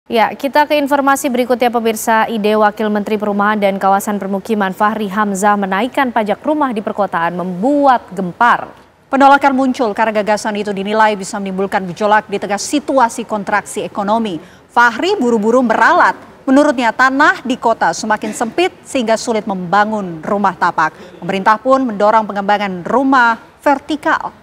Ya, kita ke informasi berikutnya pemirsa. Ide Wakil Menteri Perumahan dan Kawasan Permukiman Fahri Hamzah menaikkan pajak rumah di perkotaan membuat gempar. Penolakan muncul karena gagasan itu dinilai bisa menimbulkan gejolak di tengah situasi kontraksi ekonomi. Fahri buru-buru meralat. Menurutnya tanah di kota semakin sempit sehingga sulit membangun rumah tapak. Pemerintah pun mendorong pengembangan rumah vertikal.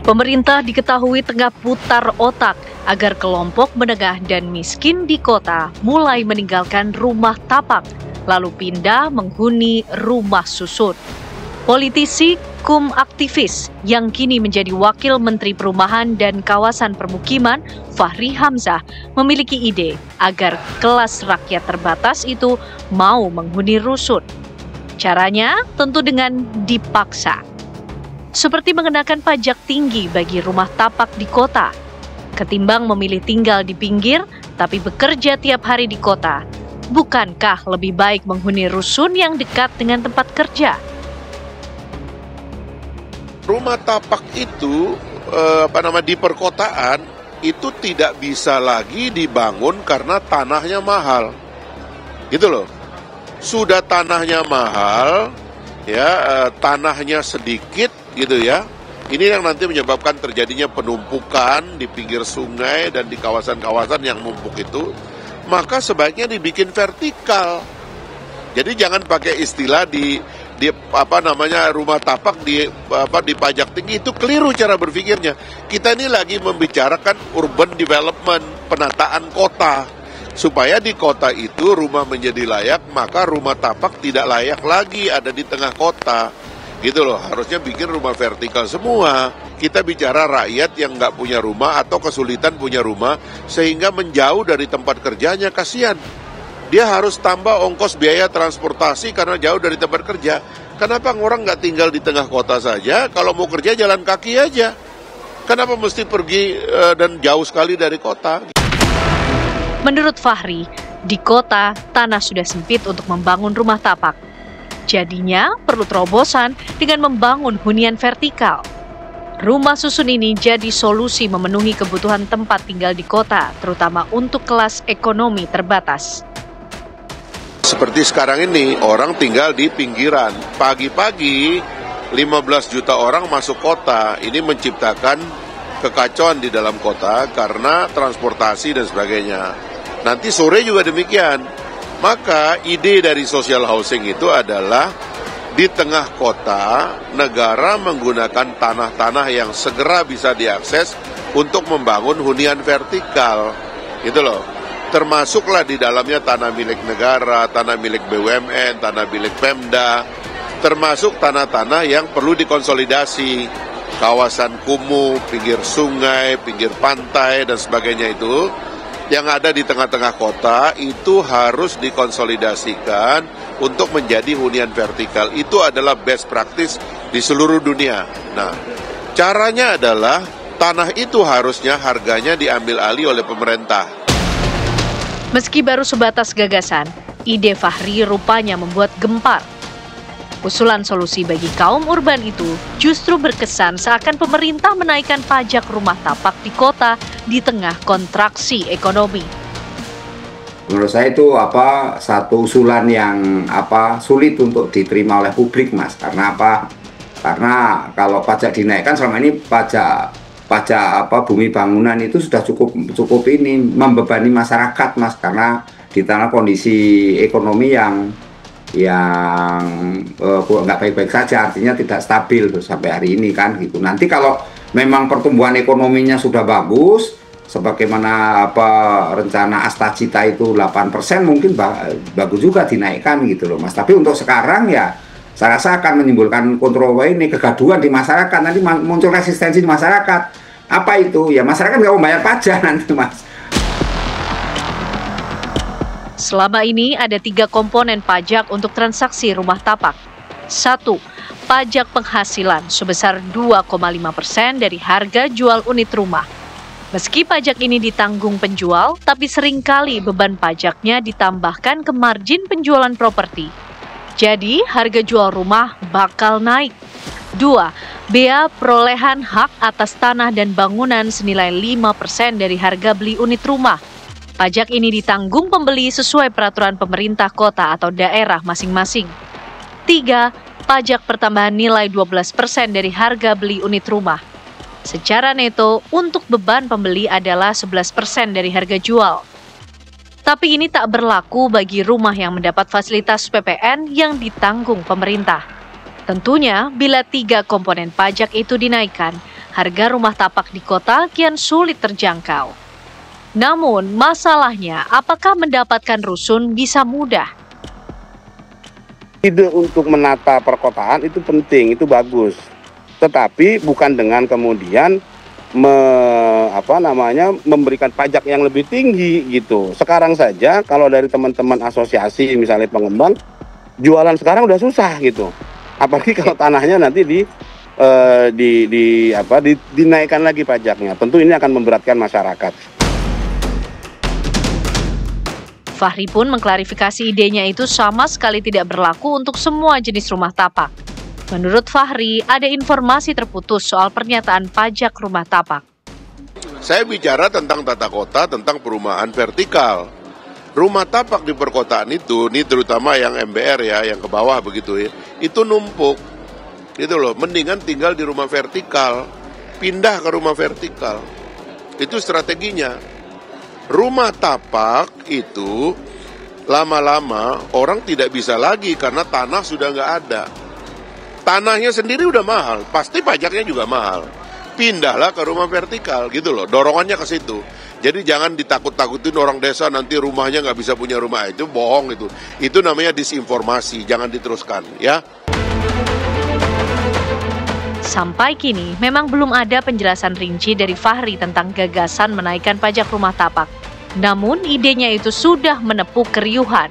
Pemerintah diketahui tengah putar otak agar kelompok menengah dan miskin di kota mulai meninggalkan rumah tapak, lalu pindah menghuni rumah susun. Politisi kum aktivis yang kini menjadi Wakil Menteri Perumahan dan Kawasan Permukiman, Fahri Hamzah, memiliki ide agar kelas rakyat terbatas itu mau menghuni rusun. Caranya tentu dengan dipaksa. Seperti mengenakan pajak tinggi bagi rumah tapak di kota. Ketimbang memilih tinggal di pinggir, tapi bekerja tiap hari di kota, bukankah lebih baik menghuni rusun yang dekat dengan tempat kerja? Rumah tapak itu, di perkotaan, itu tidak bisa lagi dibangun karena tanahnya mahal. Gitu loh. Sudah tanahnya mahal, ya tanahnya sedikit, gitu ya. Ini yang nanti menyebabkan terjadinya penumpukan di pinggir sungai dan di kawasan-kawasan yang numpuk itu. Maka sebaiknya dibikin vertikal. Jadi jangan pakai istilah rumah tapak di pajak tinggi, itu keliru cara berpikirnya. Kita ini lagi membicarakan urban development, penataan kota. Supaya di kota itu rumah menjadi layak, maka rumah tapak tidak layak lagi ada di tengah kota. Gitu loh, harusnya bikin rumah vertikal semua. Kita bicara rakyat yang nggak punya rumah atau kesulitan punya rumah sehingga menjauh dari tempat kerjanya, kasihan. Dia harus tambah ongkos biaya transportasi karena jauh dari tempat kerja. Kenapa orang nggak tinggal di tengah kota saja? Kalau mau kerja jalan kaki aja. Kenapa mesti pergi dan jauh sekali dari kota? Menurut Fahri, di kota tanah sudah sempit untuk membangun rumah tapak. Jadinya perlu terobosan dengan membangun hunian vertikal. Rumah susun ini jadi solusi memenuhi kebutuhan tempat tinggal di kota, terutama untuk kelas ekonomi terbatas. Seperti sekarang ini, orang tinggal di pinggiran. Pagi-pagi, 15 juta orang masuk kota. Ini menciptakan kekacauan di dalam kota karena transportasi dan sebagainya. Nanti sore juga demikian. Maka ide dari social housing itu adalah di tengah kota, negara menggunakan tanah-tanah yang segera bisa diakses untuk membangun hunian vertikal. Gitu loh. Termasuklah di dalamnya tanah milik negara, tanah milik BUMN, tanah milik Pemda, termasuk tanah-tanah yang perlu dikonsolidasi. Kawasan kumuh, pinggir sungai, pinggir pantai, dan sebagainya itu yang ada di tengah-tengah kota itu harus dikonsolidasikan untuk menjadi hunian vertikal. Itu adalah best practice di seluruh dunia. Nah, caranya adalah tanah itu harusnya harganya diambil alih oleh pemerintah. Meski baru sebatas gagasan, ide Fahri rupanya membuat gempar. Usulan solusi bagi kaum urban itu justru berkesan seakan pemerintah menaikkan pajak rumah tapak di kota di tengah kontraksi ekonomi. Menurut saya itu satu usulan yang sulit untuk diterima oleh publik, Mas. Karena apa? Karena kalau pajak dinaikkan selama ini pajak bumi bangunan itu sudah cukup ini membebani masyarakat, Mas, karena di tanah kondisi ekonomi yang nggak baik-baik saja, artinya tidak stabil tuh sampai hari ini kan gitu. Nanti kalau memang pertumbuhan ekonominya sudah bagus, sebagaimana rencana Astacita itu 8%, mungkin bagus juga dinaikkan gitu loh, Mas. Tapi untuk sekarang ya saya rasa akan menimbulkan kontroversi ini, kegaduhan di masyarakat, nanti muncul resistensi di masyarakat. Apa itu? Ya masyarakat nggak mau bayar pajak nanti, Mas. Selama ini ada 3 komponen pajak untuk transaksi rumah tapak. 1. Pajak penghasilan sebesar 2,5% dari harga jual unit rumah. Meski pajak ini ditanggung penjual, tapi seringkali beban pajaknya ditambahkan ke margin penjualan properti. Jadi, harga jual rumah bakal naik. 2. Bea perolehan hak atas tanah dan bangunan senilai 5% dari harga beli unit rumah. Pajak ini ditanggung pembeli sesuai peraturan pemerintah kota atau daerah masing-masing. 3. Pajak pertambahan nilai 12% dari harga beli unit rumah. Secara neto, untuk beban pembeli adalah 11% dari harga jual. Tapi ini tak berlaku bagi rumah yang mendapat fasilitas PPN yang ditanggung pemerintah. Tentunya, bila 3 komponen pajak itu dinaikkan, harga rumah tapak di kota kian sulit terjangkau. Namun, masalahnya apakah mendapatkan rusun bisa mudah? Ide untuk menata perkotaan itu penting, itu bagus. Tetapi bukan dengan kemudian memberikan pajak yang lebih tinggi gitu. Sekarang saja kalau dari teman-teman asosiasi misalnya pengembang, jualan sekarang udah susah gitu. Apalagi kalau tanahnya nanti dinaikkan lagi pajaknya. Tentu ini akan memberatkan masyarakat. Fahri pun mengklarifikasi idenya itu sama sekali tidak berlaku untuk semua jenis rumah tapak. Menurut Fahri, ada informasi terputus soal pernyataan pajak rumah tapak. Saya bicara tentang tata kota, tentang perumahan vertikal. Rumah tapak di perkotaan itu, ini terutama yang MBR ya, yang ke bawah begitu ya, itu numpuk. Gitu loh, mendingan tinggal di rumah vertikal, pindah ke rumah vertikal. Itu strateginya. Rumah tapak itu lama-lama orang tidak bisa lagi karena tanah sudah nggak ada. Tanahnya sendiri udah mahal, pasti pajaknya juga mahal. Pindahlah ke rumah vertikal gitu loh, dorongannya ke situ. Jadi jangan ditakut-takutin orang desa nanti rumahnya nggak bisa punya rumah, itu bohong itu. Itu namanya disinformasi, jangan diteruskan ya. Sampai kini memang belum ada penjelasan rinci dari Fahri tentang gagasan menaikkan pajak rumah tapak. Namun idenya itu sudah menepuk keriuhan.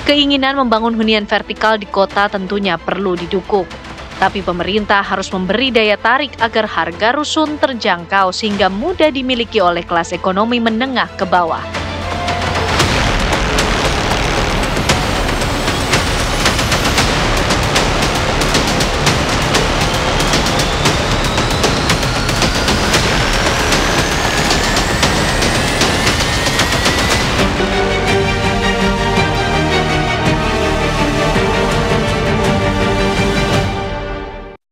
Keinginan membangun hunian vertikal di kota tentunya perlu didukung. Tapi pemerintah harus memberi daya tarik agar harga rusun terjangkau sehingga mudah dimiliki oleh kelas ekonomi menengah ke bawah.